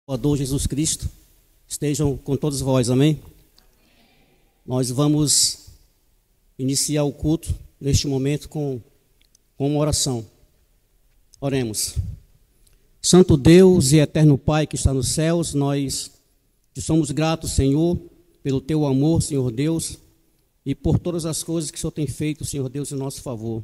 Salvador Jesus Cristo estejam com todos vós, amém? Nós vamos iniciar o culto neste momento com uma oração. Oremos. Santo Deus e eterno Pai que está nos céus, nós te somos gratos, Senhor, pelo teu amor, Senhor Deus, e por todas as coisas que o Senhor tem feito, Senhor Deus, em nosso favor.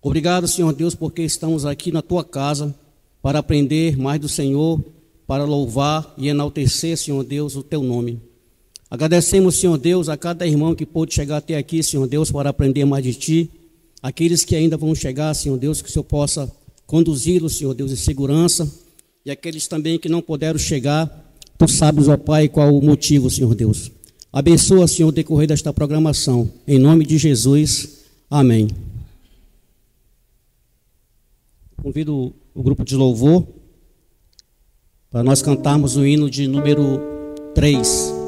Obrigado, Senhor Deus, porque estamos aqui na tua casa para aprender mais do Senhor, para louvar e enaltecer, Senhor Deus, o teu nome. Agradecemos, Senhor Deus, a cada irmão que pôde chegar até aqui, Senhor Deus, para aprender mais de ti. Aqueles que ainda vão chegar, Senhor Deus, que o Senhor possa conduzi-los, Senhor Deus, em segurança. E aqueles também que não puderam chegar, tu sabes, ó Pai, qual o motivo, Senhor Deus. Abençoa, Senhor, o decorrer desta programação. Em nome de Jesus, amém. Convido o grupo de louvor para nós cantarmos o hino de número 3.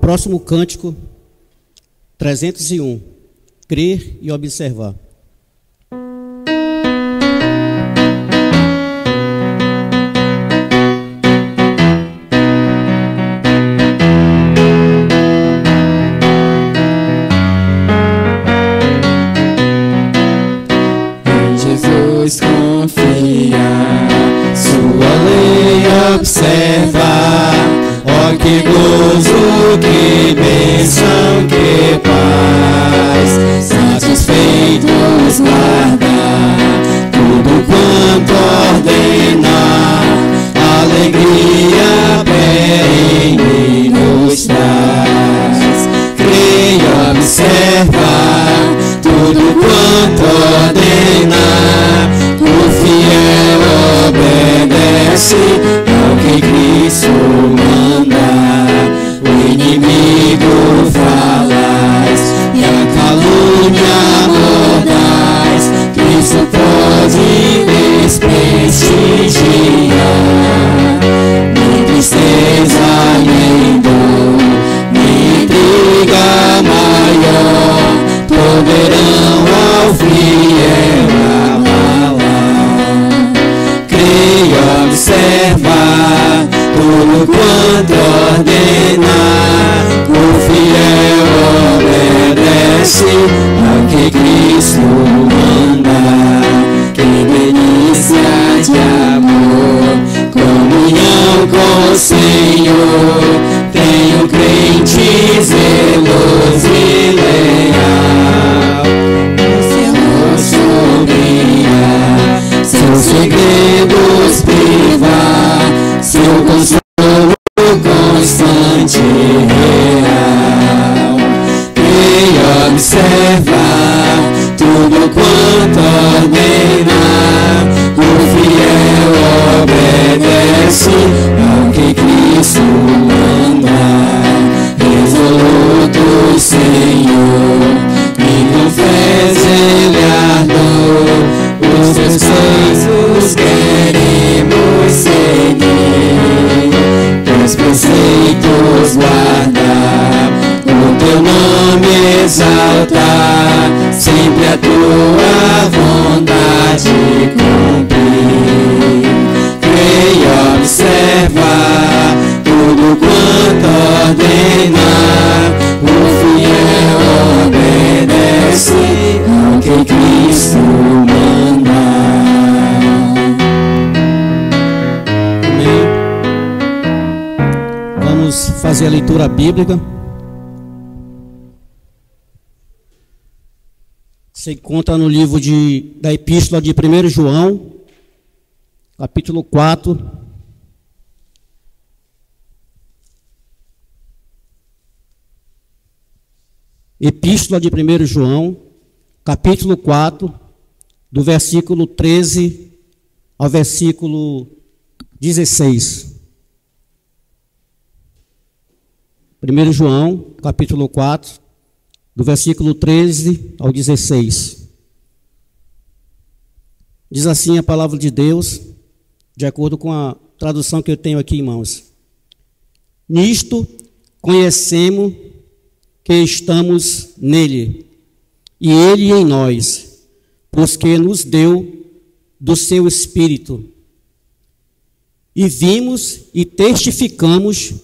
Próximo cântico, 301, crer e observar. Em Jesus confia, sua lei observar. Oh, que gozo, que bênção, que paz, satisfeitos guardar tudo quanto ordenar, alegria perene nos traz. Creia observar tudo quanto ordenar, o fiel obedece ao que Cristo manda. O inimigo falais e a calúnia mordais, Cristo pode desprestigiar. Nem tristeza, nem dor, nem intriga maior poderão ao fiel abalar. Creia observar tudo quanto ordenar, o fiel obedece ao que Cristo manda. Que delícia de amor, comunhão com o Senhor, tenho crente zeloso e leal. observar tudo quanto ordenar. O fiel obedece ao que Cristo manda. Resoluto, Senhor, em com fé ele ardor, os teus preceitos queremos seguir, teus preceitos guardar, o teu nome exaltar, sempre a tua vontade cumprir. Creia observar tudo quanto ordenar, o fiel obedece ao que Cristo manda. Amém. Vamos fazer a leitura bíblica. Se encontra no livro da Epístola de 1 João, capítulo 4. Epístola de 1 João, capítulo 4, do versículo 13 ao versículo 16. 1 João, capítulo 4, do versículo 13 ao 16. Diz assim a palavra de Deus, de acordo com a tradução que eu tenho aqui, irmãos. Nisto conhecemos que estamos nele, e ele em nós, pois que nos deu do seu Espírito. E vimos e testificamos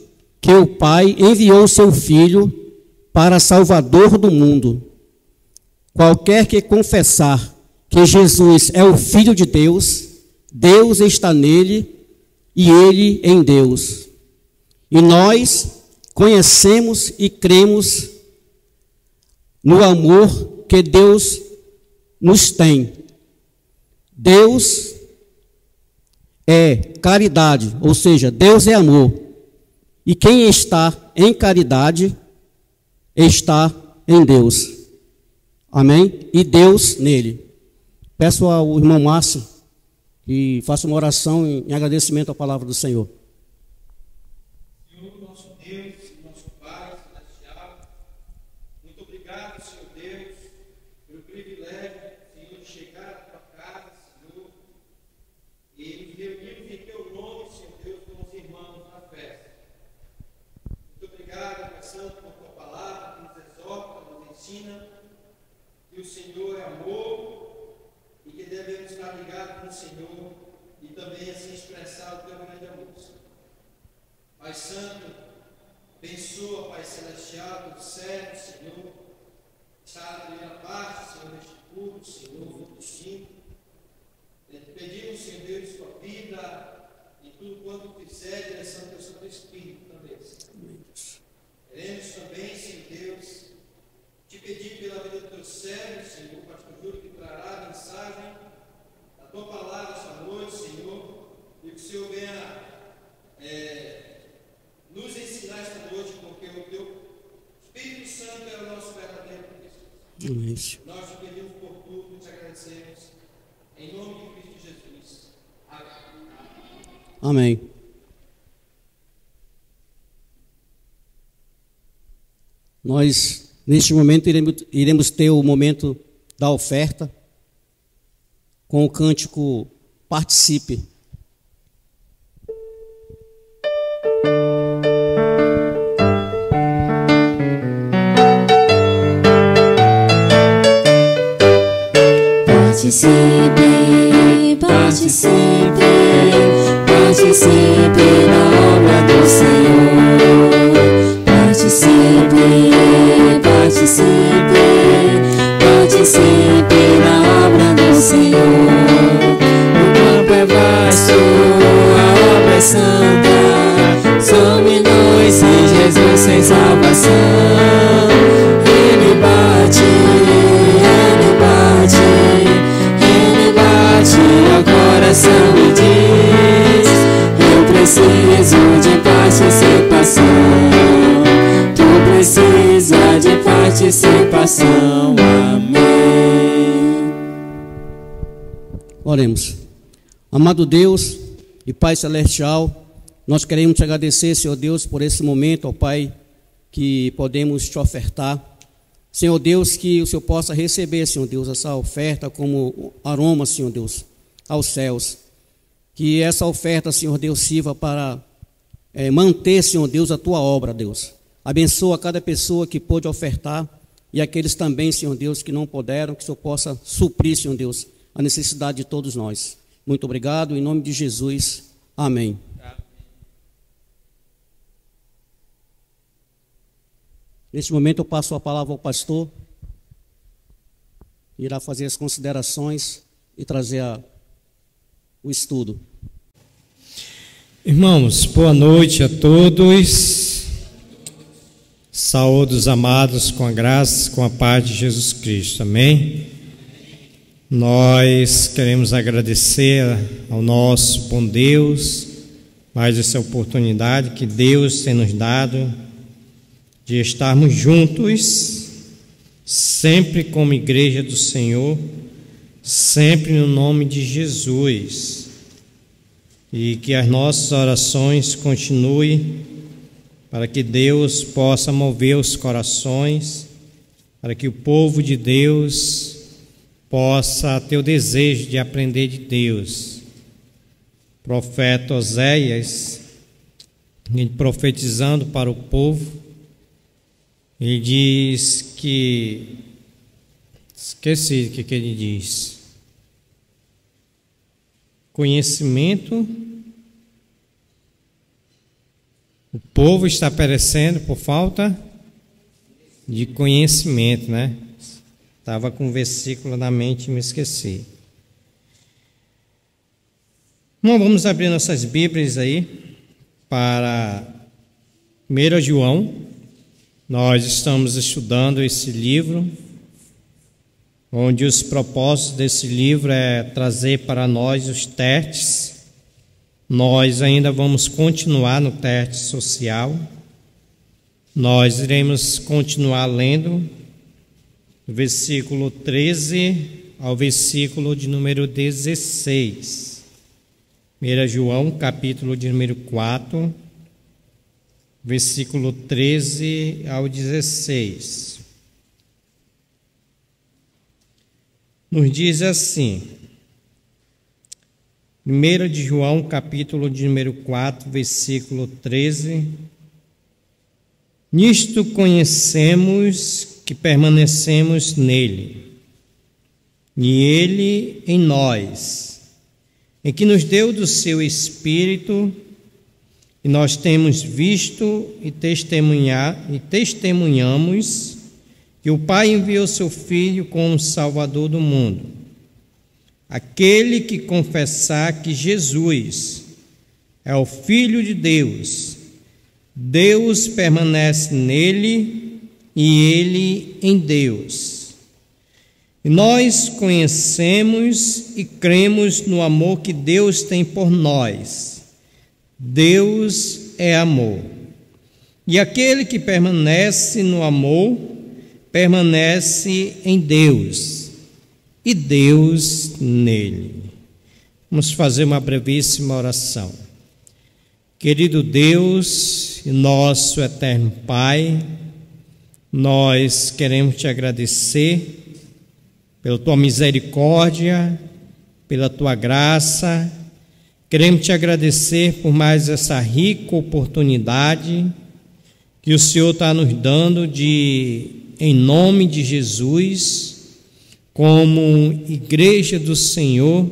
que o Pai enviou o seu Filho para Salvador do mundo. Qualquer que confessar que Jesus é o Filho de Deus, Deus está nele e ele em Deus. E nós conhecemos e cremos no amor que Deus nos tem. Deus é caridade, ou seja, Deus é amor. E quem está em caridade está em Deus. Amém? E Deus nele. Peço ao irmão Márcio que faça uma oração em agradecimento à palavra do Senhor. Senhor, nosso Deus, nosso Pai celestial, muito obrigado, Senhor Deus, pelo privilégio, Senhor, de chegar à tua casa, Senhor, e nos reunirmos em teu nome, Senhor Deus, com os irmãos na festa. Muito obrigado, Pai Santo, por tua palavra, que nos exorta, nos ensina que o Senhor é amor e que devemos estar ligados com o Senhor e também assim expressar o teu grande amor, Senhor. Pai Santo, abençoa, Pai Celestial, do céu, Senhor, está na primeira parte, Senhor, deste culto, Senhor, muito distinto. Pedimos, Senhor Deus, tua vida e tudo quanto fizer, direção do teu Santo Espírito também, Senhor. Queremos também, Senhor Deus, te pedir pela vida do teu servo, Senhor, pastor Júlio, que trará a mensagem da tua palavra esta noite, Senhor, e que o Senhor venha nos ensinar esta noite, porque o teu Espírito Santo é o nosso verdadeiro Cristo. Nós te pedimos por tudo, te agradecemos, em nome de Cristo Jesus. Amém. Amém. Nós, neste momento, iremos ter o momento da oferta com o cântico Participe. Participe, participe, participe na obra do Senhor. Participe, participe, participe na obra do Senhor. O campo é vasto, a obra é santa, some nós sem Jesus, sem salvação. Ele bate, ele bate, ele bate ao coração e diz: eu preciso de participação. Tu precisa de participação. Oremos. Amado Deus e Pai Celestial, nós queremos te agradecer, Senhor Deus, por esse momento, ó Pai, que podemos te ofertar. Senhor Deus, que o Senhor possa receber, Senhor Deus, essa oferta como aroma, Senhor Deus, aos céus. Que essa oferta, Senhor Deus, sirva para manter, Senhor Deus, a tua obra, Deus. Abençoa cada pessoa que pôde ofertar e aqueles também, Senhor Deus, que não puderam, que o Senhor possa suprir, Senhor Deus, a necessidade de todos nós. Muito obrigado, em nome de Jesus. Amém. Neste momento eu passo a palavra ao pastor, que irá fazer as considerações e trazer o estudo. Irmãos, boa noite a todos. Saúde os amados com a graça, com a paz de Jesus Cristo. Amém? Nós queremos agradecer ao nosso bom Deus mais essa oportunidade que Deus tem nos dado de estarmos juntos, sempre como igreja do Senhor, sempre no nome de Jesus, e que as nossas orações continuem para que Deus possa mover os corações, para que o povo de Deus possa ter o desejo de aprender de Deus. O profeta Oséias, profetizando para o povo, ele diz que, esqueci o que ele diz, conhecimento, o povo está perecendo por falta de conhecimento, né? Estava com um versículo na mente e me esqueci. Então, vamos abrir nossas Bíblias aí para 1 João. Nós estamos estudando esse livro, onde os propósitos desse livro é trazer para nós os testes. Nós ainda vamos continuar no teste social. Nós iremos continuar lendo do versículo 13 ao versículo de número 16. 1 João, capítulo de número 4, versículo 13 ao 16. Nos diz assim, 1 de João, capítulo de número 4, versículo 13. Nisto conhecemos que permanecemos nele, e ele em nós, em que nos deu do seu Espírito, e nós temos visto e testemunhamos que o Pai enviou seu Filho como Salvador do mundo. Aquele que confessar que Jesus é o Filho de Deus, Deus permanece nele e ele em Deus. E nós conhecemos e cremos no amor que Deus tem por nós. Deus é amor. E aquele que permanece no amor, permanece em Deus, e Deus nele. Vamos fazer uma brevíssima oração. Querido Deus e nosso eterno Pai, nós queremos te agradecer pela tua misericórdia, pela tua graça. Queremos te agradecer por mais essa rica oportunidade que o Senhor está nos dando de, em nome de Jesus, como igreja do Senhor,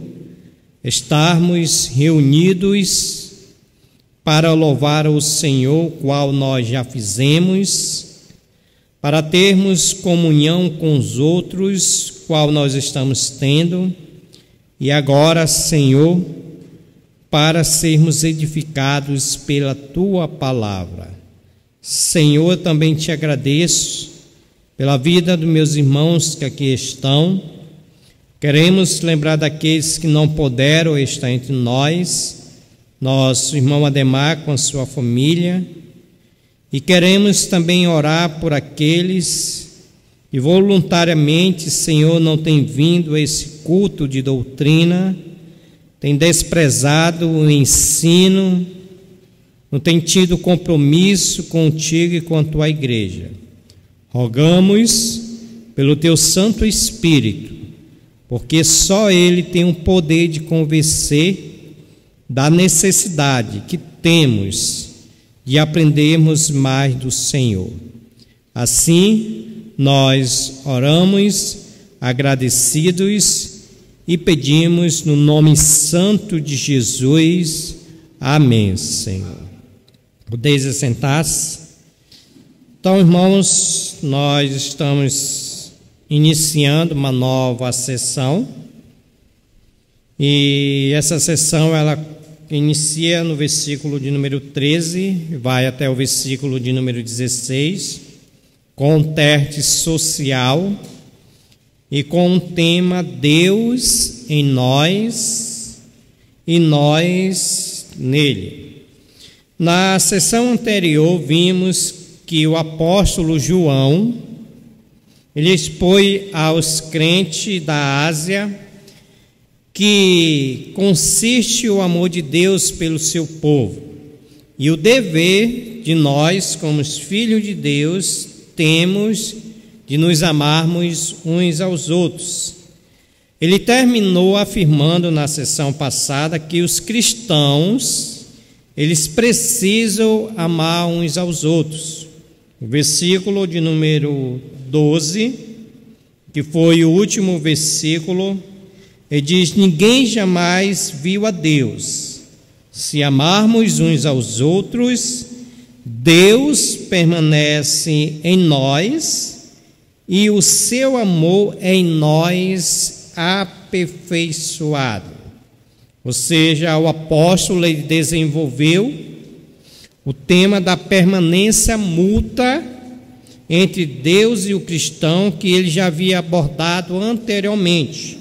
estarmos reunidos para louvar o Senhor, qual nós já fizemos, para termos comunhão com os outros, qual nós estamos tendo, e agora, Senhor, para sermos edificados pela Tua palavra. Senhor, também te agradeço pela vida dos meus irmãos que aqui estão. Queremos lembrar daqueles que não puderam estar entre nós, nosso irmão Ademar com a sua família, e queremos também orar por aqueles que voluntariamente, Senhor, não têm vindo a esse culto de doutrina, tem desprezado o ensino, não tem tido compromisso contigo e com a tua igreja. Rogamos pelo teu Santo Espírito, porque só Ele tem o poder de convencer da necessidade que temos de aprendermos mais do Senhor. Assim, nós oramos agradecidos e pedimos no nome santo de Jesus. Amém, Senhor. Podeis assentar-se. Então, irmãos, nós estamos iniciando uma nova sessão, e essa sessão ela inicia no versículo de número 13, vai até o versículo de número 16, com um teste social e com o tema Deus em nós e nós nele. Na sessão anterior vimos que o apóstolo João, ele expõe aos crentes da Ásia que consiste o amor de Deus pelo seu povo e o dever de nós, como os filhos de Deus, temos de nos amarmos uns aos outros. Ele terminou afirmando na sessão passada que os cristãos, eles precisam amar uns aos outros. O versículo de número 12, que foi o último versículo, ele diz: ninguém jamais viu a Deus. Se amarmos uns aos outros, Deus permanece em nós e o seu amor é em nós aperfeiçoado. Ou seja, o apóstolo ele desenvolveu o tema da permanência mútua entre Deus e o cristão, que ele já havia abordado anteriormente.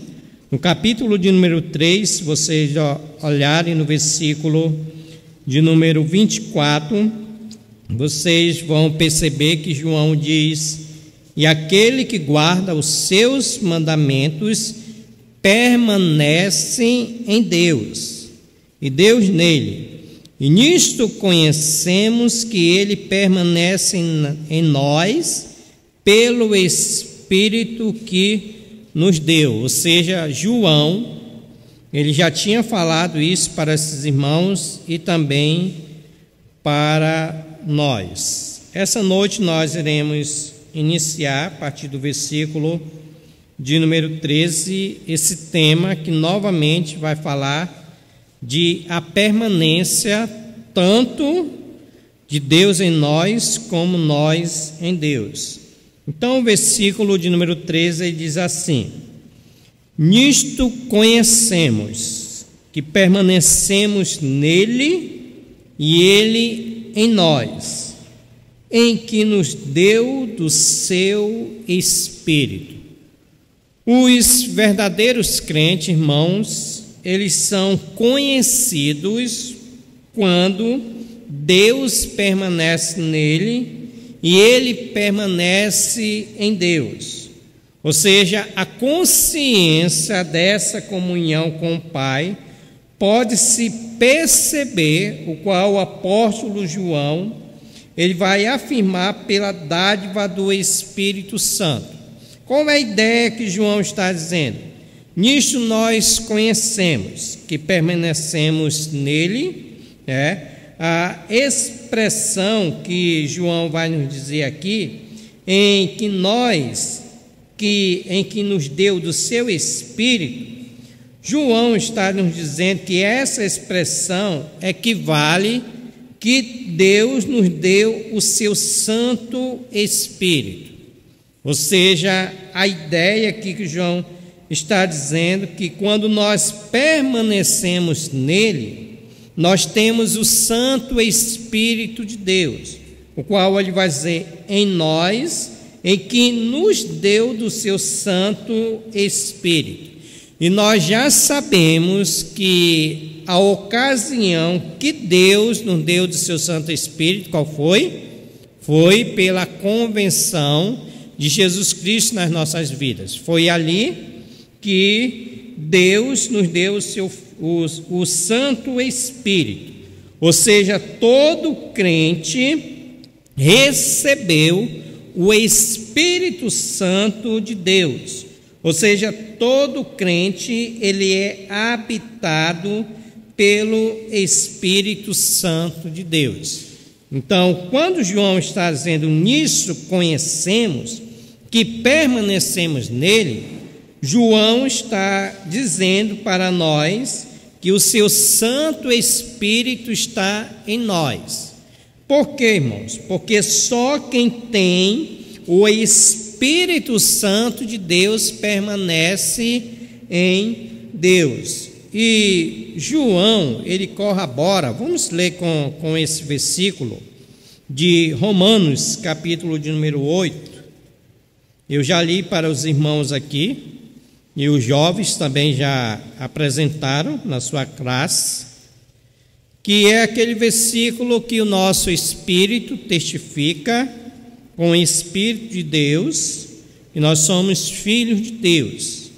No capítulo de número 3, se vocês olharem no versículo de número 24, vocês vão perceber que João diz: e aquele que guarda os seus mandamentos permanece em Deus, e Deus nele. E nisto conhecemos que ele permanece em nós pelo Espírito que nos deu. Ou seja, João, ele já tinha falado isso para esses irmãos e também para nós. Essa noite nós iremos iniciar, a partir do versículo de número 13, esse tema que novamente vai falar de a permanência tanto de Deus em nós como nós em Deus. Então o versículo de número 13 diz assim: nisto conhecemos que permanecemos nele e ele em nós, em que nos deu do seu Espírito. Os verdadeiros crentes, irmãos, eles são conhecidos quando Deus permanece nele e ele permanece em Deus. Ou seja, a consciência dessa comunhão com o Pai pode-se perceber, o qual o apóstolo João, ele vai afirmar pela dádiva do Espírito Santo. Qual é a ideia que João está dizendo? Nisto nós conhecemos que permanecemos nele, a expressão que João vai nos dizer aqui, em que nos deu do seu Espírito, João está nos dizendo que essa expressão equivale que Deus nos deu o seu Santo Espírito. Ou seja, a ideia aqui que João está dizendo que quando nós permanecemos nele, nós temos o Santo Espírito de Deus, o qual ele vai dizer em nós, em que nos deu do seu Santo Espírito. E nós já sabemos que a ocasião que Deus nos deu do seu Santo Espírito, qual foi? Foi pela convenção de Jesus Cristo nas nossas vidas. Foi ali que Deus nos deu o Santo Espírito, ou seja, todo crente recebeu o Espírito Santo de Deus, ou seja, todo crente ele é habitado pelo Espírito Santo de Deus. Então, quando João está dizendo nisso conhecemos, que permanecemos nele, João está dizendo para nós que o seu Santo Espírito está em nós. Por quê, irmãos? Porque só quem tem o Espírito Santo de Deus permanece em Deus. E João, ele corrobora, vamos ler com esse versículo de Romanos, capítulo de número 8. Eu já li para os irmãos aqui, e os jovens também já apresentaram na sua classe, que é aquele versículo que o nosso espírito testifica com o Espírito de Deus, que nós somos filhos de Deus.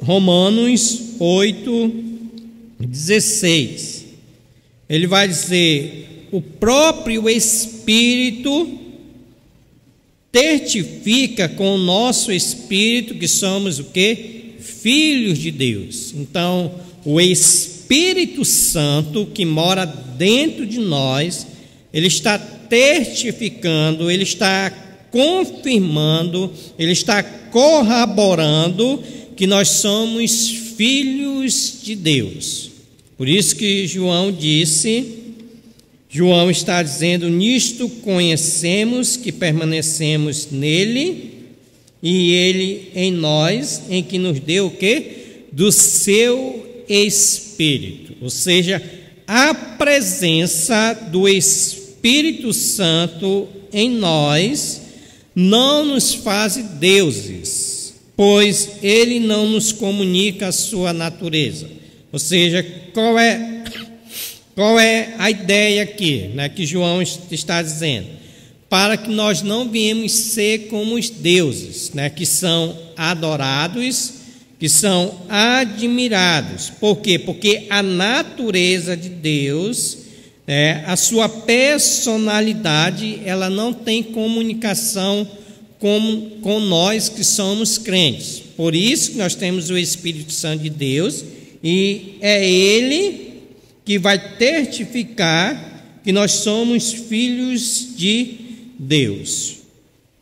Romanos 8:16. Ele vai dizer: o próprio Espírito testifica com o nosso espírito que somos o quê? Filhos de Deus. Então, o Espírito Santo que mora dentro de nós, ele está testificando, ele está confirmando, ele está corroborando que nós somos filhos de Deus. Por isso que João está dizendo: nisto conhecemos que permanecemos nele e ele em nós, em que nos deu o quê? Do seu Espírito. Ou seja, a presença do Espírito Santo em nós não nos faz deuses, pois ele não nos comunica a sua natureza. Ou seja, qual é a ideia aqui, né, que João está dizendo? Para que nós não viemos ser como os deuses, né, que são adorados, que são admirados. Por quê? Porque a natureza de Deus, a sua personalidade, ela não tem comunicação com nós que somos crentes. Por isso que nós temos o Espírito Santo de Deus, e é Ele que vai testificar que nós somos filhos de Deus.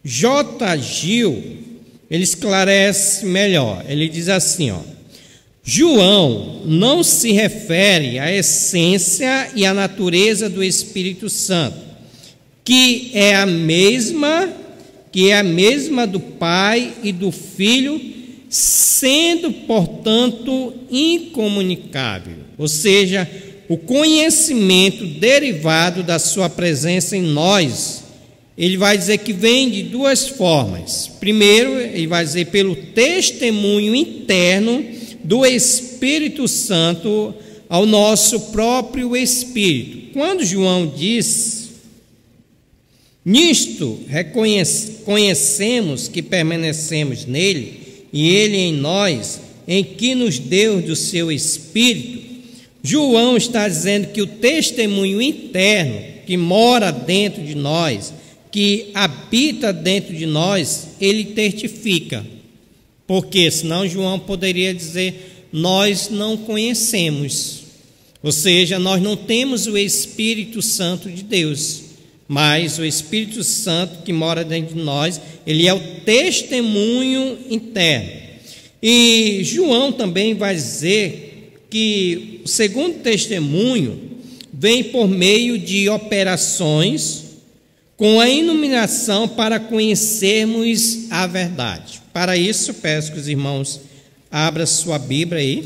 J. Gil, ele esclarece melhor. Ele diz assim, João não se refere à essência e à natureza do Espírito Santo, que é a mesma do Pai e do Filho, sendo, portanto, incomunicável. Ou seja, o conhecimento derivado da sua presença em nós, ele vai dizer que vem de duas formas. Primeiro, ele vai dizer pelo testemunho interno do Espírito Santo ao nosso próprio espírito. Quando João diz: nisto conhecemos que permanecemos nele e ele em nós, em que nos deu do seu Espírito, João está dizendo que o testemunho interno que mora dentro de nós, que habita dentro de nós, ele testifica. Porque senão João poderia dizer: nós não conhecemos, ou seja, nós não temos o Espírito Santo de Deus, mas o Espírito Santo que mora dentro de nós, ele é o testemunho interno. E João também vai dizer que o segundo testemunho vem por meio de operações com a iluminação para conhecermos a verdade. Para isso, peço que os irmãos abram sua Bíblia aí.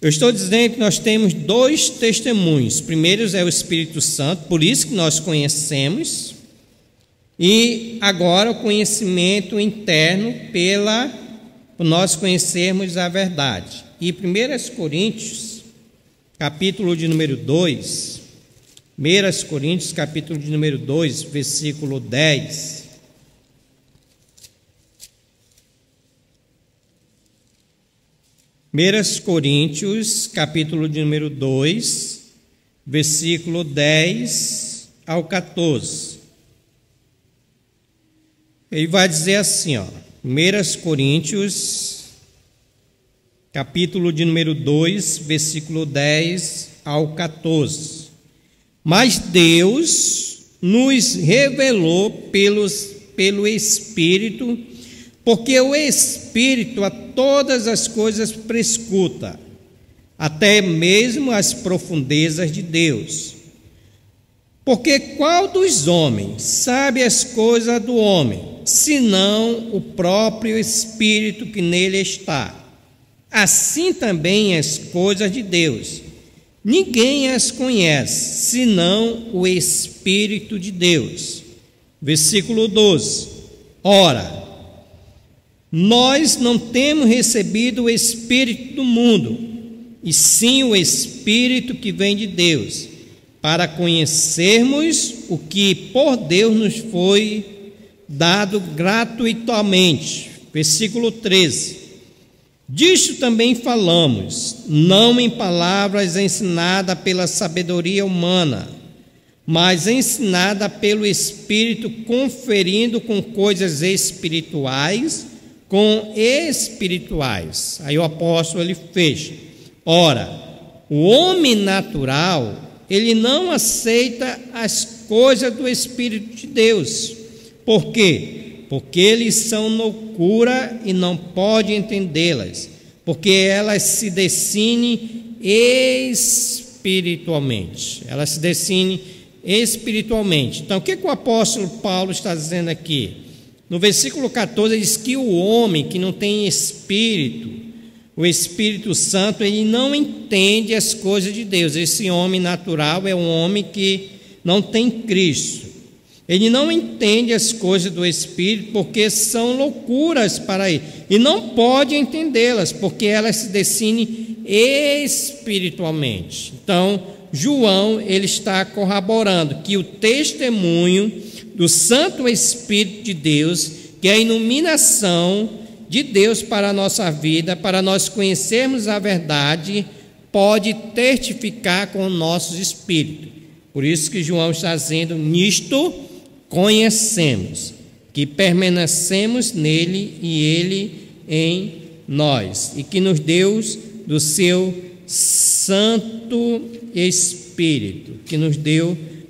Eu estou dizendo que nós temos dois testemunhos. Primeiro é o Espírito Santo, por isso que nós conhecemos. E agora o conhecimento interno por nós conhecermos a verdade. E 1 Coríntios, capítulo de número 2, 1 Coríntios, capítulo de número 2, versículo 10. 1 Coríntios, capítulo de número 2, versículo 10 ao 14. Ele vai dizer assim, 1 Coríntios, capítulo de número 2, versículo 10 ao 14. Mas Deus nos revelou pelo Espírito, porque o Espírito a todas as coisas prescruta, até mesmo as profundezas de Deus. Porque qual dos homens sabe as coisas do homem, senão o próprio Espírito que nele está? Assim também as coisas de Deus. Ninguém as conhece, senão o Espírito de Deus. Versículo 12. Ora, nós não temos recebido o Espírito do mundo, e sim o Espírito que vem de Deus, para conhecermos o que por Deus nos foi dado gratuitamente. Versículo 13. Disto também falamos, não em palavras ensinadas pela sabedoria humana, mas ensinada pelo Espírito, conferindo com coisas espirituais com espirituais. Aí o apóstolo ele fecha. Ora, o homem natural, ele não aceita as coisas do Espírito de Deus. Por quê? Porque eles são loucura e não pode entendê-las, porque elas se definem espiritualmente. Elas se definem espiritualmente. Então, o que o apóstolo Paulo está dizendo aqui? No versículo 14, ele diz que o homem que não tem Espírito, o Espírito Santo, ele não entende as coisas de Deus. Esse homem natural é um homem que não tem Cristo. Ele não entende as coisas do Espírito porque são loucuras para ele. E não pode entendê-las porque elas se definem espiritualmente. Então, João, ele está corroborando que o testemunho do Santo Espírito de Deus, que é a iluminação de Deus para a nossa vida, para nós conhecermos a verdade, pode testificar com o nosso espírito. Por isso que João está dizendo, nisto conhecemos, que permanecemos nele e ele em nós, e que nos deu do seu Santo Espírito,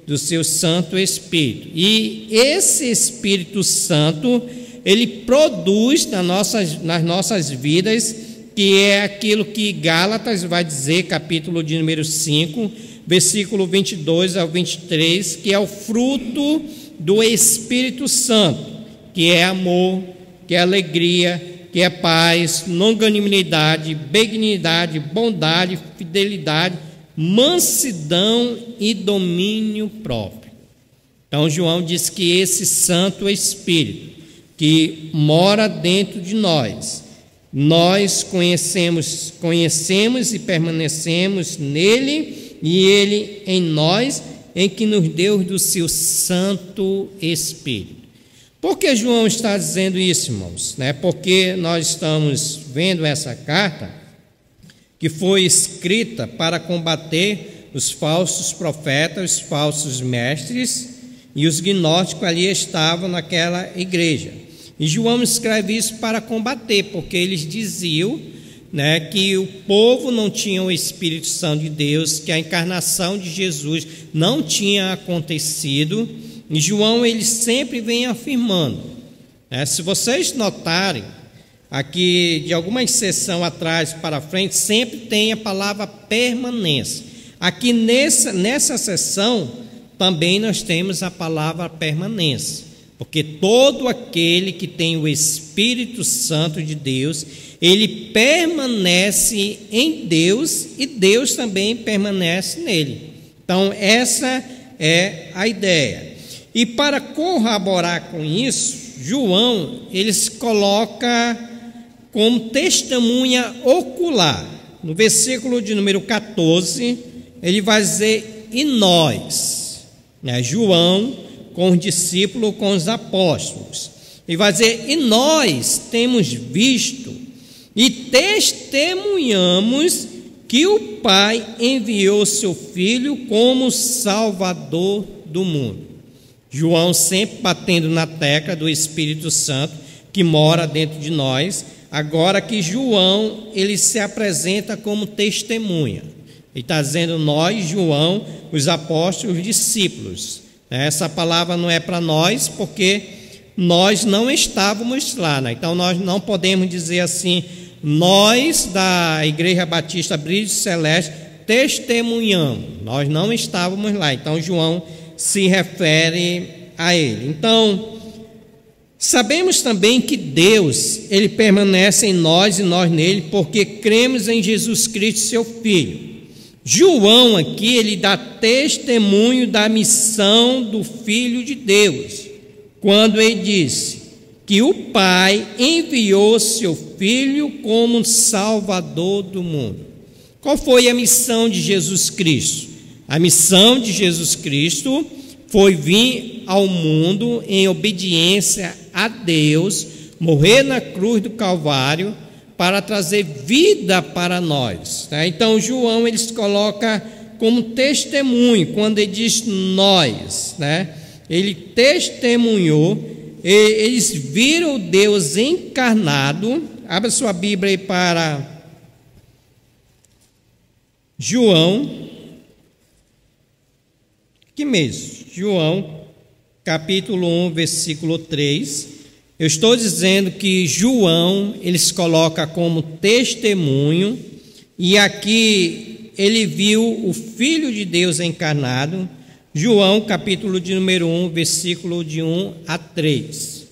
do seu Santo Espírito. E esse Espírito Santo, ele produz nas nossas vidas, que é aquilo que Gálatas vai dizer, capítulo de número 5, versículo 22 ao 23, que é o fruto do Espírito Santo, que é amor, que é alegria, que é paz, longanimidade, benignidade, bondade, fidelidade, mansidão e domínio próprio. Então João diz que esse Santo Espírito que mora dentro de nós, nós conhecemos e permanecemos nele e ele em nós, em que nos deu do seu Santo Espírito. Por que João está dizendo isso, irmãos? Porque nós estamos vendo essa carta que foi escrita para combater os falsos profetas, os falsos mestres, e os gnósticos ali estavam naquela igreja. E João escreve isso para combater, porque eles diziam que o povo não tinha o Espírito Santo de Deus, que a encarnação de Jesus não tinha acontecido. E João ele sempre vem afirmando, se vocês notarem, aqui de alguma sessão atrás para frente, sempre tem a palavra permanência. Aqui nessa sessão também nós temos a palavra permanência, porque todo aquele que tem o Espírito Santo de Deus, ele permanece em Deus e Deus também permanece nele. Então essa é a ideia. E para corroborar com isso, João ele se coloca como testemunha ocular. No versículo de número 14, ele vai dizer, e nós, João com os discípulos, com os apóstolos, ele vai dizer, e nós temos visto e testemunhamos que o Pai enviou seu Filho como Salvador do mundo. João sempre batendo na tecla do Espírito Santo que mora dentro de nós. Agora que João, ele se apresenta como testemunha. Ele está dizendo nós, João, os apóstolos, os discípulos. Essa palavra não é para nós, porque nós não estávamos lá, né? Então nós não podemos dizer assim, nós da Igreja Batista Brilho Celeste testemunhamos. Nós não estávamos lá. Então João se refere a ele. Então, sabemos também que Deus, ele permanece em nós e nós nele, porque cremos em Jesus Cristo, seu Filho. João aqui, ele dá testemunho da missão do Filho de Deus, quando ele disse que o Pai enviou seu Filho como Salvador do mundo. Qual foi a missão de Jesus Cristo? A missão de Jesus Cristo foi vir ao mundo em obediência a Deus, morrer na cruz do Calvário, para trazer vida para nós. Tá? Então, João, ele se coloca como testemunho, quando ele diz nós, né? Ele testemunhou, eles viram Deus encarnado. Abra sua Bíblia aí para João, que mês? João, capítulo 1, versículo 3. Eu estou dizendo que João, ele se coloca como testemunho, e aqui ele viu o Filho de Deus encarnado. João, capítulo de número 1, versículo de 1 a 3.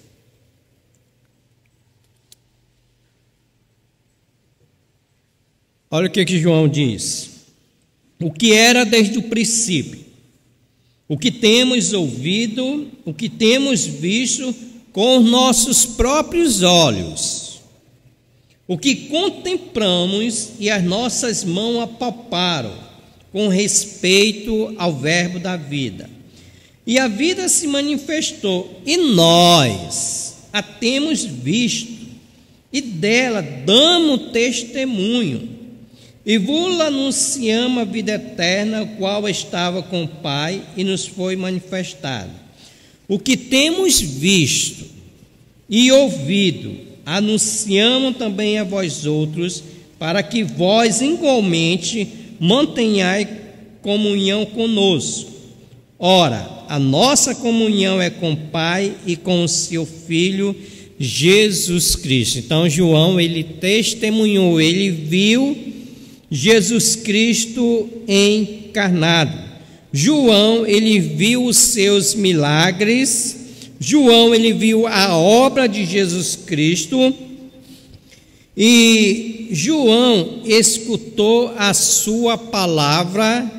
Olha o que João diz. O que era desde o princípio, o que temos ouvido, o que temos visto com os nossos próprios olhos, o que contemplamos e as nossas mãos apalparam com respeito ao verbo da vida. E a vida se manifestou, e nós a temos visto, e dela damos testemunho, e vos anunciamos a vida eterna, a qual estava com o Pai e nos foi manifestada. O que temos visto e ouvido, anunciamos também a vós outros, para que vós igualmente mantenhais comunhão conosco. Ora, a nossa comunhão é com o Pai e com o seu Filho, Jesus Cristo. Então, João, ele testemunhou, ele viu Jesus Cristo encarnado. João, ele viu os seus milagres. João, ele viu a obra de Jesus Cristo. E João escutou a sua palavra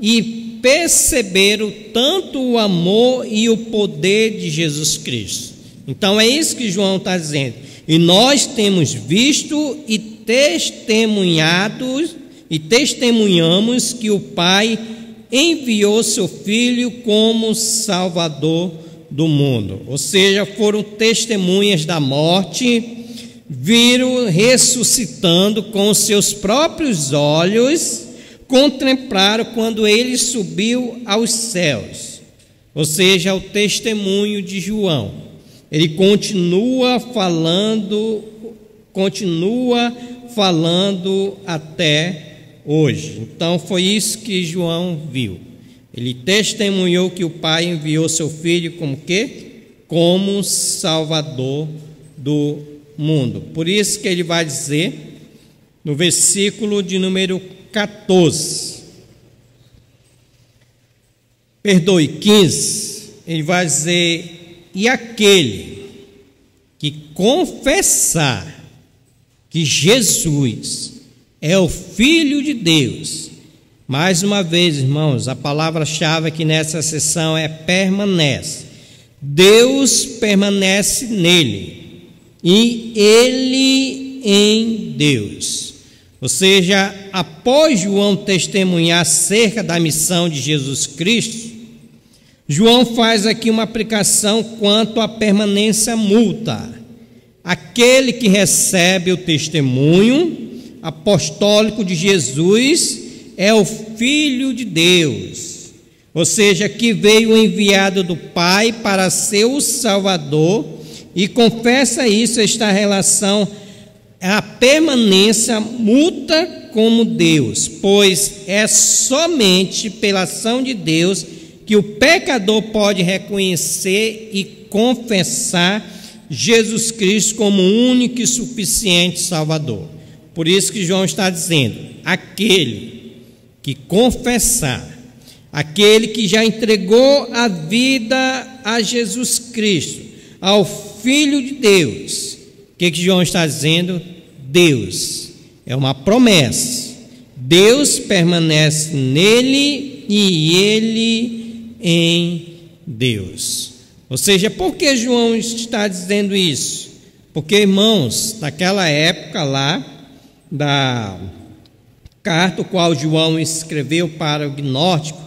e perceberam tanto o amor e o poder de Jesus Cristo. Então é isso que João está dizendo. E nós temos visto e testemunhamos que o Pai enviou seu Filho como Salvador do mundo. Ou seja, foram testemunhas da morte, viram ressuscitando com os seus próprios olhos, contemplaram quando ele subiu aos céus. Ou seja, o testemunho de João. Ele continua falando até hoje. Então foi isso que João viu. Ele testemunhou que o Pai enviou seu Filho como quê? Como Salvador do mundo. Por isso que ele vai dizer no versículo de número 15, ele vai dizer: e aquele que confessar que Jesus é o Filho de Deus. Mais uma vez, irmãos, a palavra-chave aqui nessa sessão é permanece. Deus permanece nele e ele em Deus. Ou seja, após João testemunhar acerca da missão de Jesus Cristo, João faz aqui uma aplicação quanto à permanência mútua. aquele que recebe o testemunho apostólico de Jesus é o Filho de Deus, ou seja, que veio enviado do Pai para ser o Salvador, e confessa isso, esta relação, a permanência mútua como Deus, pois é somente pela ação de Deus que o pecador pode reconhecer e confessar Jesus Cristo como único e suficiente Salvador. Por isso que João está dizendo, aquele que confessar, aquele que já entregou a vida a Jesus Cristo, ao Filho de Deus, o que João está dizendo? Deus, é uma promessa, Deus permanece nele e ele em Deus. Ou seja, por que João está dizendo isso? Porque, irmãos, naquela época lá, da carta, o qual João escreveu para o gnóstico,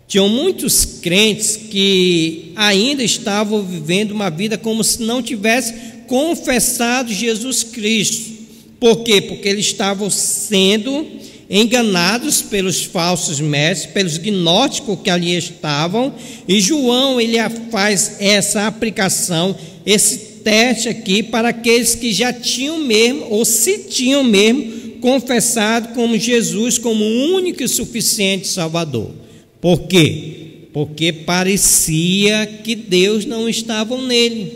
tinham muitos crentes que ainda estavam vivendo uma vida como se não tivesse confessado Jesus Cristo. Por quê? Porque eles estavam sendo enganados pelos falsos mestres, pelos gnósticos que ali estavam, e João ele faz essa aplicação, esse teste aqui para aqueles que já tinham mesmo, ou se tinham mesmo, confessado como Jesus como o único e suficiente Salvador. Por quê? Porque parecia que Deus não estava nele,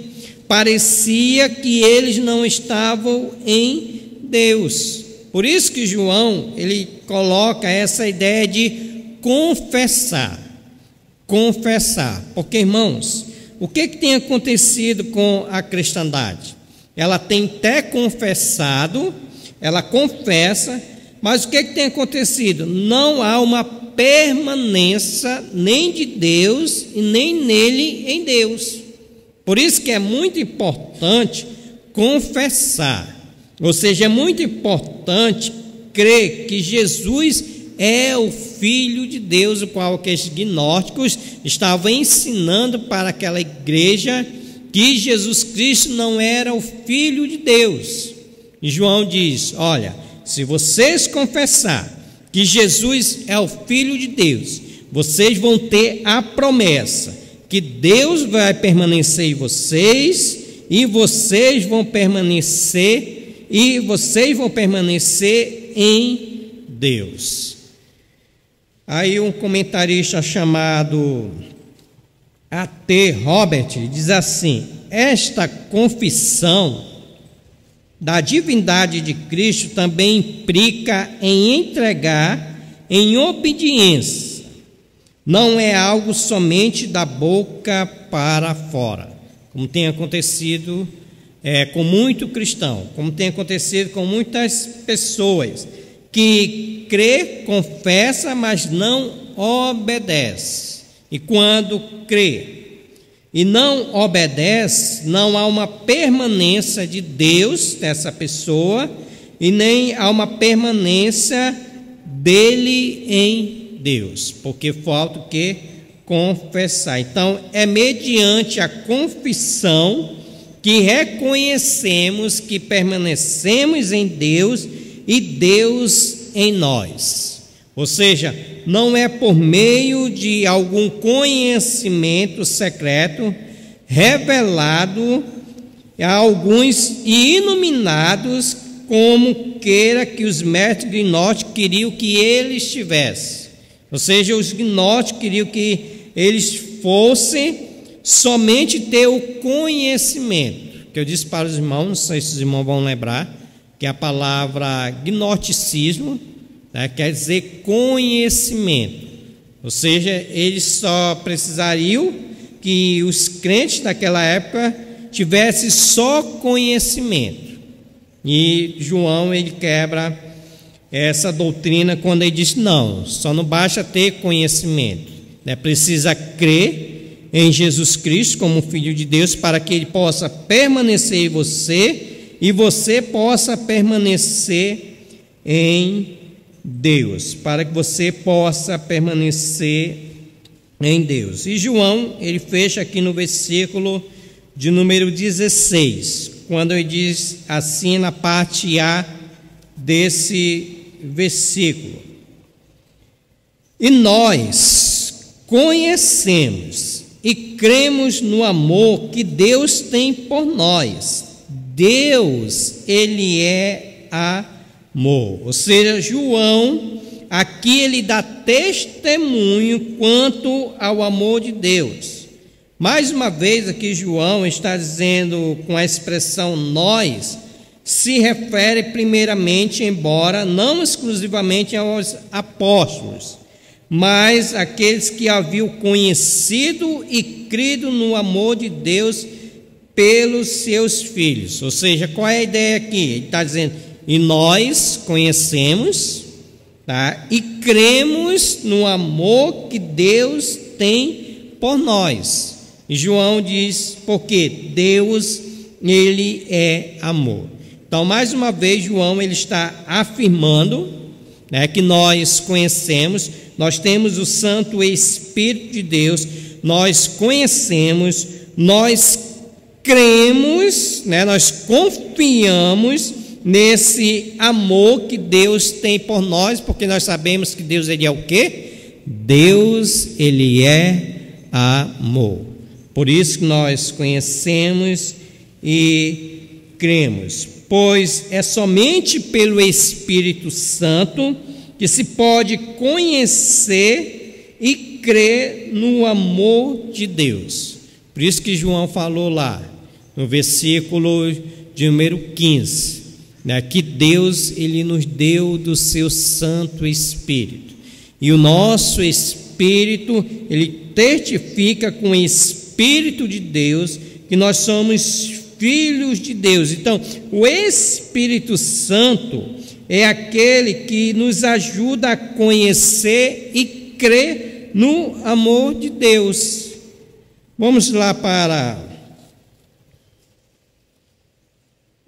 parecia que eles não estavam em Deus. Por isso que João, ele coloca essa ideia de confessar, porque, irmãos, o que tem acontecido com a cristandade? Ela tem até confessado, ela confessa, mas o que tem acontecido? Não há uma permanência nem de Deus e nem nele em Deus. Por isso que é muito importante confessar, ou seja, é muito importante crer que Jesus é o Filho de Deus, o qual aqueles gnósticos estavam ensinando para aquela igreja que Jesus Cristo não era o Filho de Deus. E João diz, olha, se vocês confessar que Jesus é o Filho de Deus, vocês vão ter a promessa que Deus vai permanecer em vocês, e vocês vão permanecer em Deus. Aí um comentarista chamado A.T. Robert diz assim: esta confissão da divindade de Cristo também implica em entregar em obediência, não é algo somente da boca para fora, como tem acontecido com muito cristão, como tem acontecido com muitas pessoas que crê, confessa, mas não obedece. E quando crê e não obedece, não há uma permanência de Deus nessa pessoa e nem há uma permanência dele em Deus, porque falta o que? Confessar. Então, é mediante a confissão que reconhecemos que permanecemos em Deus e Deus em nós. Ou seja, não é por meio de algum conhecimento secreto revelado a alguns e iluminados, como queira que os mestres gnósticos queriam que eles tivessem. Ou seja, os gnósticos queriam que eles fossem somente ter o conhecimento, que eu disse para os irmãos, não sei se os irmãos vão lembrar, que a palavra gnosticismo, né, quer dizer conhecimento, ou seja, eles só precisariam que os crentes daquela época tivessem só conhecimento. E João, ele quebra essa doutrina quando ele diz, não, só não basta ter conhecimento, né, precisa crer em Jesus Cristo como Filho de Deus, para que ele possa permanecer em você e você possa permanecer em Deus, para que você possa permanecer em Deus. E João, ele fecha aqui no versículo de número 16, quando ele diz assim na parte A desse versículo: e nós conhecemos e cremos no amor que Deus tem por nós. Deus, ele é amor. Ou seja, João, aqui ele dá testemunho quanto ao amor de Deus. Mais uma vez aqui João está dizendo, com a expressão nós, se refere primeiramente, embora não exclusivamente aos apóstolos, mas aqueles que haviam conhecido e crido no amor de Deus pelos seus filhos. Ou seja, qual é a ideia aqui? Ele está dizendo, e nós conhecemos, tá? E cremos no amor que Deus tem por nós. E João diz, porque Deus, ele é amor. Então, mais uma vez, João ele está afirmando, né, que nós conhecemos, nós temos o Santo Espírito de Deus, nós conhecemos, nós cremos, né, nós confiamos nesse amor que Deus tem por nós, porque nós sabemos que Deus ele é o quê? Deus ele é amor. Por isso que nós conhecemos e cremos, pois é somente pelo Espírito Santo que se pode conhecer e crer no amor de Deus. Por isso que João falou lá, no versículo de número 15, né, que Deus ele nos deu do seu Santo Espírito. E o nosso Espírito, ele testifica com o Espírito de Deus que nós somos filhos de Deus. Então, o Espírito Santo é aquele que nos ajuda a conhecer e crer no amor de Deus. Vamos lá para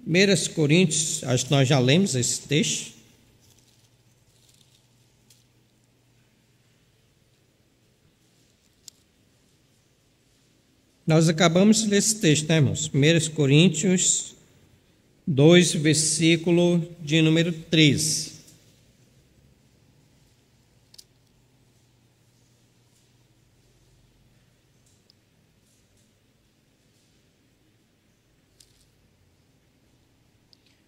1 Coríntios, acho que nós já lemos esse texto. Nós acabamos de ler esse texto, né, irmãos? 1 Coríntios 2, versículo de número 13.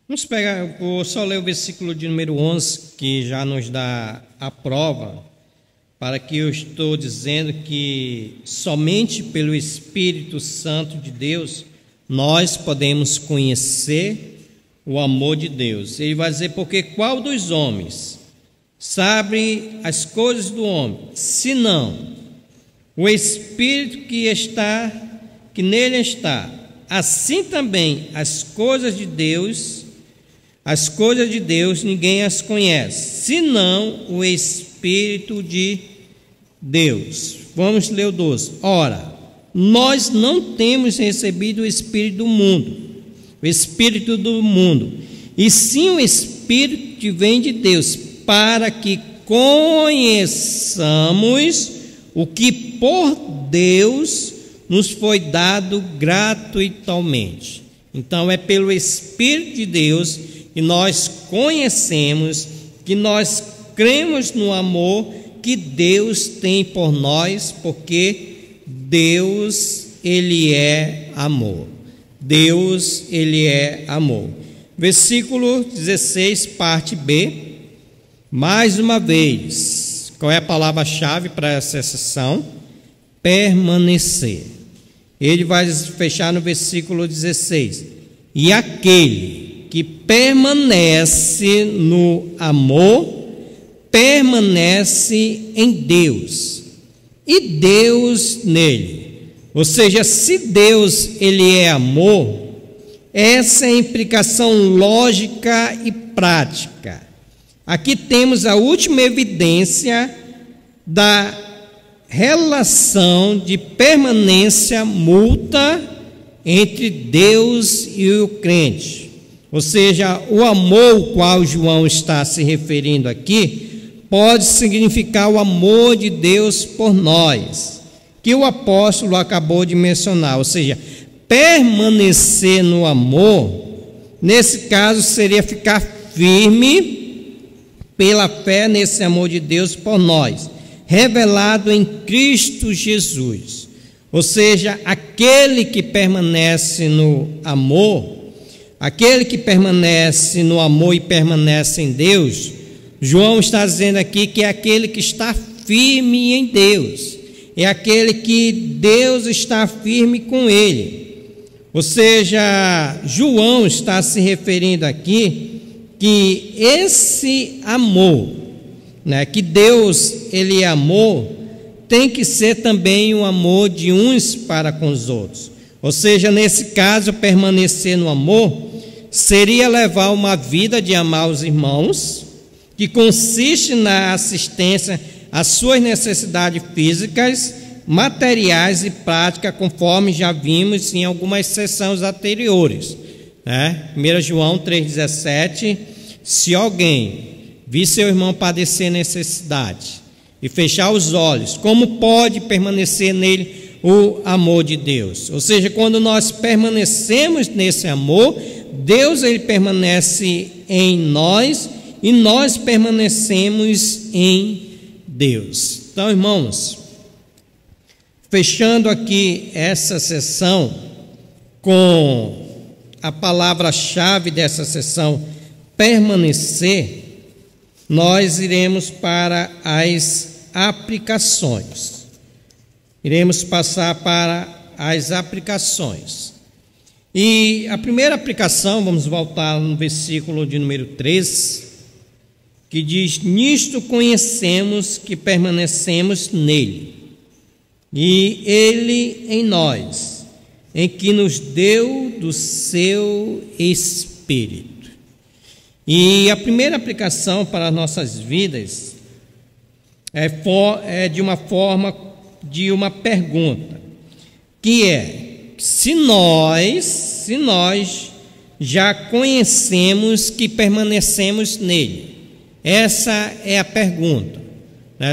Vamos pegar, vou só ler o versículo de número 11, que já nos dá a prova, para que eu estou dizendo que somente pelo Espírito Santo de Deus nós podemos conhecer o amor de Deus. Ele vai dizer, porque qual dos homens sabe as coisas do homem, senão o Espírito que nele está? Assim também as coisas de Deus ninguém as conhece, senão o Espírito de Deus. Vamos ler o 12. Ora, nós não temos recebido o Espírito do mundo, e sim o Espírito que vem de Deus, para que conheçamos o que por Deus nos foi dado gratuitamente. Então é pelo Espírito de Deus que nós conhecemos, que nós cremos no amor que Deus tem por nós, porque Deus, ele é amor. Deus, ele é amor. Versículo 16, parte B. Mais uma vez, qual é a palavra-chave para essa sessão? Permanecer. Ele vai fechar no versículo 16. E aquele que permanece no amor, permanece em Deus, e Deus nele. Ou seja, se Deus ele é amor, essa é a implicação lógica e prática. Aqui temos a última evidência da relação de permanência mútua entre Deus e o crente. Ou seja, o amor ao qual João está se referindo aqui pode significar o amor de Deus por nós, que o apóstolo acabou de mencionar. Ou seja, permanecer no amor, nesse caso, seria ficar firme pela fé nesse amor de Deus por nós, revelado em Cristo Jesus. Ou seja, aquele que permanece no amor, aquele que permanece no amor e permanece em Deus, João está dizendo aqui que é aquele que está firme em Deus, é aquele que Deus está firme com ele. Ou seja, João está se referindo aqui que esse amor, né, que Deus ele amou, tem que ser também o amor de uns para com os outros. Ou seja, nesse caso, permanecer no amor seria levar uma vida de amar os irmãos, que consiste na assistência às suas necessidades físicas, materiais e práticas, conforme já vimos em algumas sessões anteriores, né? 1 João 3,17: se alguém vir seu irmão padecer necessidade e fechar os olhos, como pode permanecer nele o amor de Deus? Ou seja, quando nós permanecemos nesse amor, Deus ele permanece em nós e nós permanecemos em Deus. Então, irmãos, fechando aqui essa sessão com a palavra-chave dessa sessão, permanecer, nós iremos para as aplicações. Iremos passar para as aplicações. E a primeira aplicação, vamos voltar no versículo de número 3, que diz: nisto conhecemos que permanecemos nele, e ele em nós, em que nos deu do seu Espírito. E a primeira aplicação para as nossas vidas é de uma forma de uma pergunta, que é: se nós já conhecemos que permanecemos nele? Essa é a pergunta.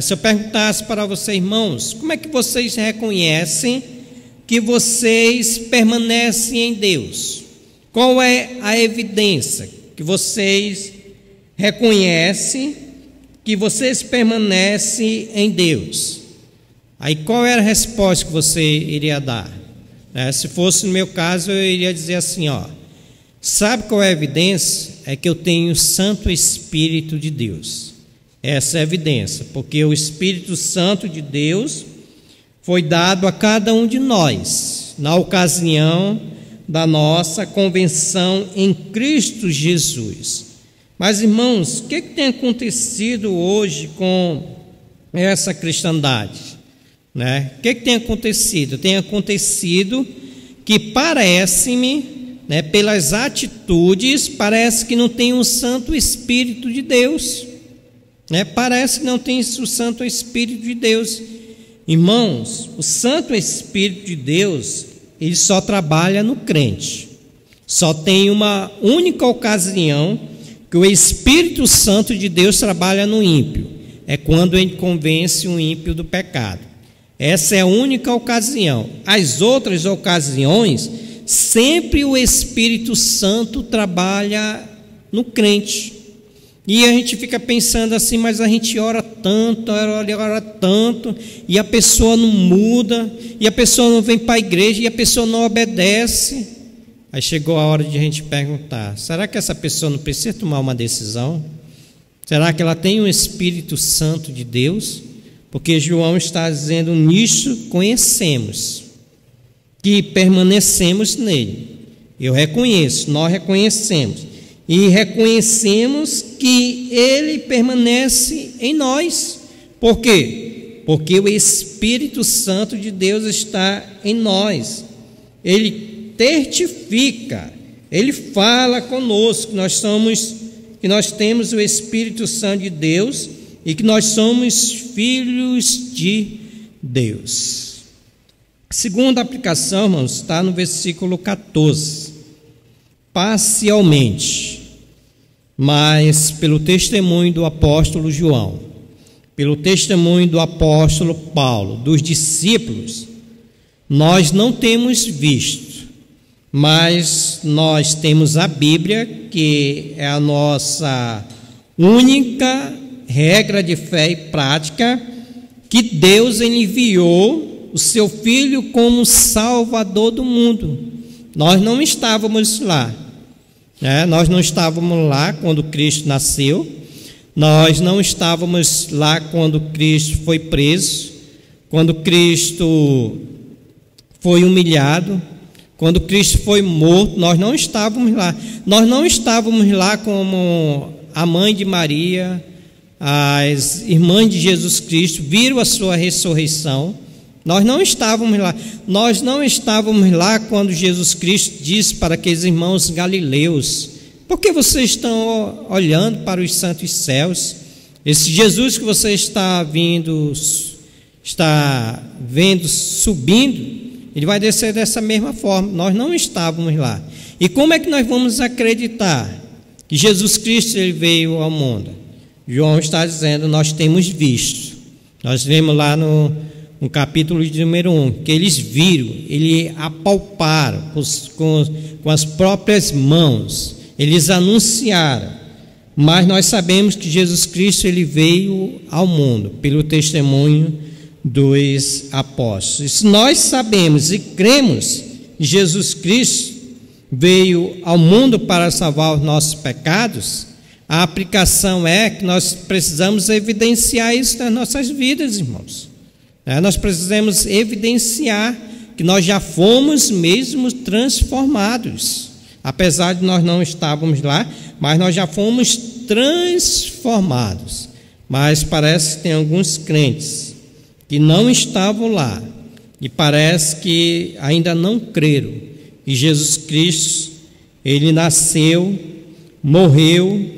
Se eu perguntasse para vocês, irmãos, como é que vocês reconhecem que vocês permanecem em Deus? Qual é a evidência que vocês reconhecem que vocês permanecem em Deus? Aí qual era a resposta que você iria dar? Se fosse no meu caso, eu iria dizer assim, sabe qual é a evidência? É que eu tenho o Santo Espírito de Deus. Essa é a evidência, porque o Espírito Santo de Deus foi dado a cada um de nós na ocasião da nossa convenção em Cristo Jesus. Mas, irmãos, o que tem acontecido hoje com essa cristandade? O que tem acontecido? Tem acontecido que parece-me, pelas atitudes, parece que não tem o Santo Espírito de Deus. Parece que não tem o Santo Espírito de Deus. Irmãos, o Santo Espírito de Deus, ele só trabalha no crente. Só tem uma única ocasião que o Espírito Santo de Deus trabalha no ímpio. É quando ele convence o ímpio do pecado. Essa é a única ocasião. As outras ocasiões, sempre o Espírito Santo trabalha no crente. E a gente fica pensando assim, mas a gente ora tanto, e a pessoa não muda, e a pessoa não vem para a igreja, e a pessoa não obedece. Aí chegou a hora de a gente perguntar: será que essa pessoa não precisa tomar uma decisão? Será que ela tem o Espírito Santo de Deus? Porque João está dizendo: nisso conhecemos que permanecemos nele. Eu reconheço, nós reconhecemos. E reconhecemos que ele permanece em nós. Por quê? Porque o Espírito Santo de Deus está em nós. Ele testifica, ele fala conosco que nós temos o Espírito Santo de Deus e que nós somos filhos de Deus. A segunda aplicação, irmãos, está no versículo 14. Parcialmente, mas pelo testemunho do apóstolo João, pelo testemunho do apóstolo Paulo, dos discípulos, nós não temos visto, mas nós temos a Bíblia, que é a nossa única regra de fé e prática, que Deus enviou o seu Filho como Salvador do mundo. Nós não estávamos lá, né? Nós não estávamos lá quando Cristo nasceu, nós não estávamos lá quando Cristo foi preso, quando Cristo foi humilhado, quando Cristo foi morto. Nós não estávamos lá. Nós não estávamos lá como a mãe de Maria, as irmãs de Jesus Cristo viram a sua ressurreição. Nós não estávamos lá. Nós não estávamos lá quando Jesus Cristo disse para aqueles irmãos galileus: por que vocês estão olhando para os santos céus? Esse Jesus que você está vendo subindo, ele vai descer dessa mesma forma. Nós não estávamos lá. E como é que nós vamos acreditar que Jesus Cristo ele veio ao mundo? João está dizendo: nós temos visto. Nós vemos lá no capítulo de número 1, que eles viram, eles apalparam com as próprias mãos, eles anunciaram. Mas nós sabemos que Jesus Cristo ele veio ao mundo pelo testemunho dos apóstolos. E se nós sabemos e cremos que Jesus Cristo veio ao mundo para salvar os nossos pecados, a aplicação é que nós precisamos evidenciar isso nas nossas vidas, irmãos. Nós precisamos evidenciar que nós já fomos mesmo transformados. Apesar de nós não estávamos lá, mas nós já fomos transformados. Mas parece que tem alguns crentes que não estavam lá e parece que ainda não creram. E Jesus Cristo, ele nasceu, morreu,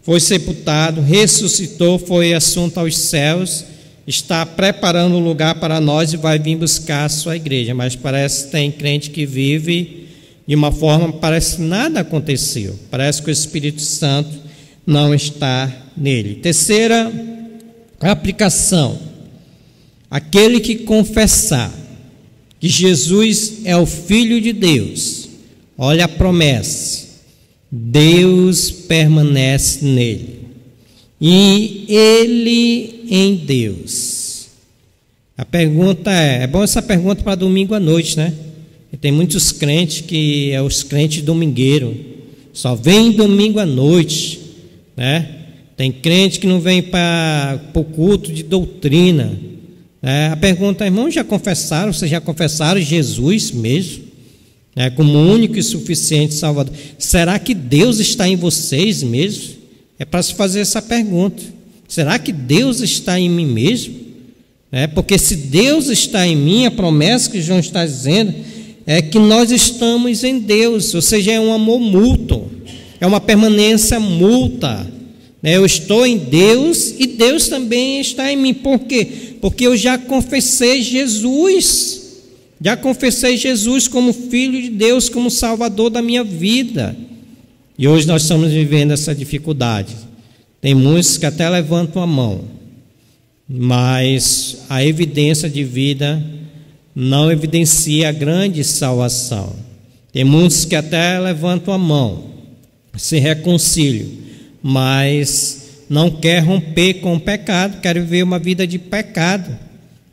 foi sepultado, ressuscitou, foi assunto aos céus, está preparando um lugar para nós e vai vir buscar a sua igreja. Mas parece que tem crente que vive de uma forma, parece que nada aconteceu, parece que o Espírito Santo não está nele. Terceira aplicação: aquele que confessar que Jesus é o Filho de Deus, olha a promessa, Deus permanece nele e ele em Deus. A pergunta é bom essa pergunta para domingo à noite, né? E tem muitos crentes que é os crentes domingueiros, só vem domingo à noite, né? Tem crente que não vem para o culto de doutrina. A pergunta é: irmão, já confessaram? Vocês já confessaram Jesus mesmo, como único e suficiente Salvador? Será que Deus está em vocês mesmo? É para se fazer essa pergunta. Será que Deus está em mim mesmo? Porque se Deus está em mim, a promessa que João está dizendo é que nós estamos em Deus, ou seja, é um amor mútuo, é uma permanência mútua. Eu estou em Deus e Deus também está em mim. Por quê? Porque eu já confessei Jesus, como Filho de Deus, como Salvador da minha vida. E hoje nós estamos vivendo essa dificuldade. Tem muitos que até levantam a mão, mas a evidência de vida não evidencia a grande salvação. Tem muitos que até levantam a mão, se reconciliam, mas não quer romper com o pecado, quer viver uma vida de pecado.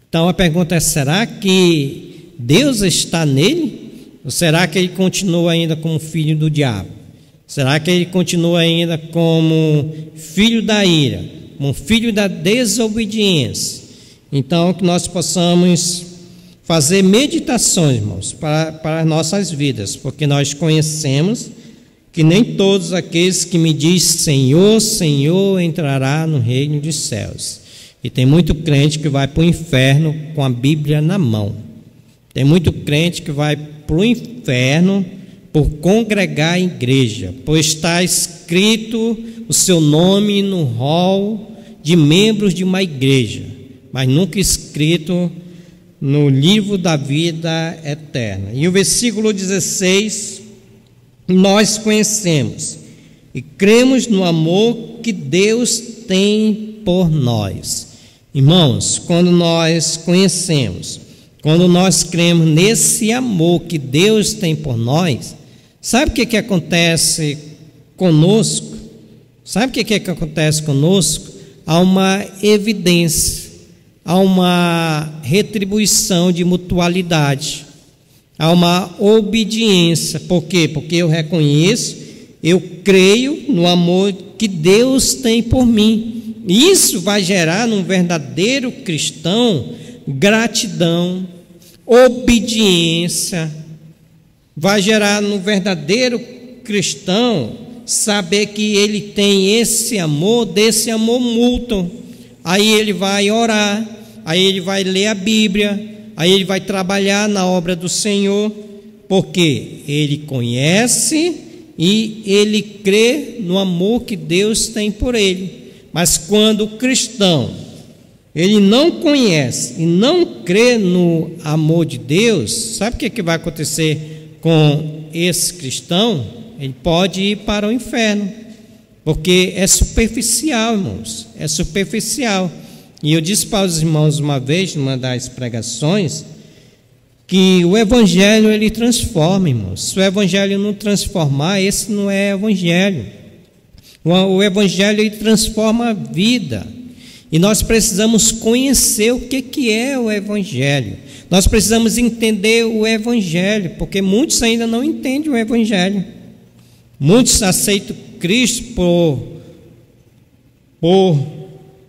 Então a pergunta é: será que Deus está nele? Ou será que ele continua ainda como filho do diabo? Será que ele continua ainda como filho da ira, como filho da desobediência? Então que nós possamos fazer meditações, irmãos, para as nossas vidas, porque nós conhecemos que nem todos aqueles que me dizem Senhor, Senhor, entrará no reino dos céus. E tem muito crente que vai para o inferno com a Bíblia na mão. Tem muito crente que vai para o inferno por congregar em igreja, por estar escrito o seu nome no rol de membros de uma igreja, mas nunca escrito no livro da vida eterna. E o versículo 16: nós conhecemos e cremos no amor que Deus tem por nós. Irmãos, quando nós conhecemos, quando nós cremos nesse amor que Deus tem por nós, sabe o que acontece conosco? Sabe o que acontece conosco? Há uma evidência, há uma retribuição de mutualidade, há uma obediência. Por quê? Porque eu reconheço, eu creio no amor que Deus tem por mim. Isso vai gerar num verdadeiro cristão gratidão, obediência. Vai gerar no verdadeiro cristão saber que ele tem esse amor, desse amor mútuo. Aí ele vai orar, aí ele vai ler a Bíblia, aí ele vai trabalhar na obra do Senhor, porque ele conhece e ele crê no amor que Deus tem por ele. Mas quando o cristão, ele não conhece e não crê no amor de Deus, sabe o que vai acontecer com esse cristão? Ele pode ir para o inferno, porque é superficial, irmãos, é superficial. E eu disse para os irmãos uma vez, numa das pregações, que o evangelho ele transforma, irmãos. Se o evangelho não transformar, esse não é evangelho. O evangelho ele transforma a vida. E nós precisamos conhecer o que é o evangelho. Nós precisamos entender o evangelho, porque muitos ainda não entendem o evangelho. Muitos aceitam Cristo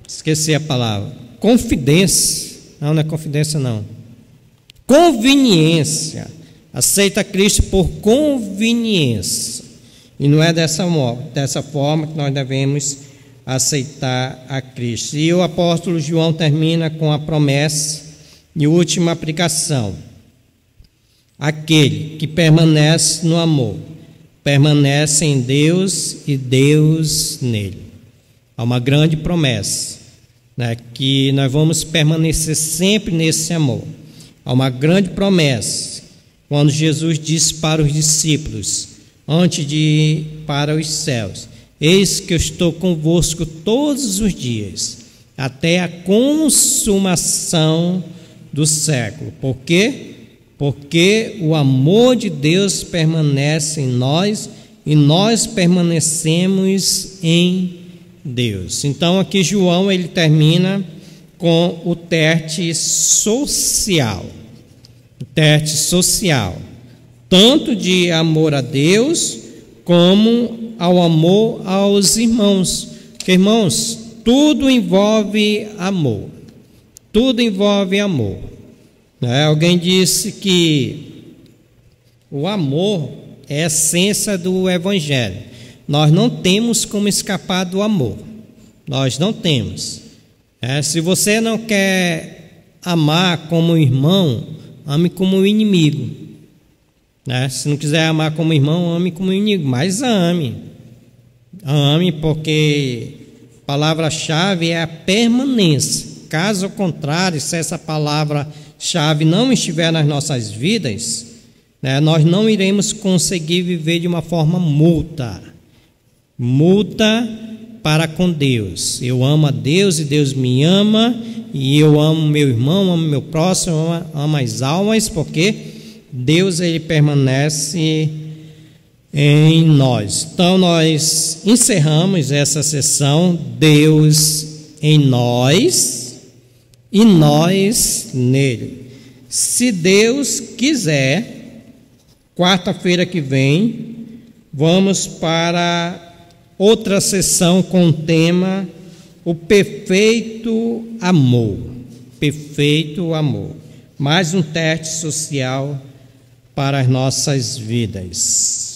esqueci a palavra, confidência. Não é confidência não. Conveniência. Aceita Cristo por conveniência. E não é dessa forma que nós devemos aceitar a Cristo. E o apóstolo João termina com a promessa e última aplicação. Aquele que permanece no amor, permanece em Deus e Deus nele. Há uma grande promessa, né, que nós vamos permanecer sempre nesse amor. Há uma grande promessa, quando Jesus disse para os discípulos, antes de ir para os céus: eis que eu estou convosco todos os dias, até a consumação do século. Por quê? Porque o amor de Deus permanece em nós e nós permanecemos em Deus. Então aqui João ele termina com o teste social. O teste social, tanto de amor a Deus como ao amor aos irmãos. Porque, irmãos, tudo envolve amor. Tudo envolve amor. Alguém disse que o amor é a essência do evangelho. Nós não temos como escapar do amor. Nós não temos. Se você não quer amar como irmão, ame como inimigo. Se não quiser amar como irmão, ame como inimigo. Mas ame. Ame, porque a palavra-chave é a permanência. Caso contrário, se essa palavra-chave não estiver nas nossas vidas, nós não iremos conseguir viver de uma forma mútua para com Deus. Eu amo a Deus e Deus me ama, e eu amo meu irmão, amo meu próximo, amo as almas, porque Deus ele permanece em nós. Então nós encerramos essa sessão, Deus em nós e nós nele. Se Deus quiser, quarta-feira que vem, vamos para outra sessão com o tema o perfeito amor. Perfeito amor. Mais um teste social para as nossas vidas.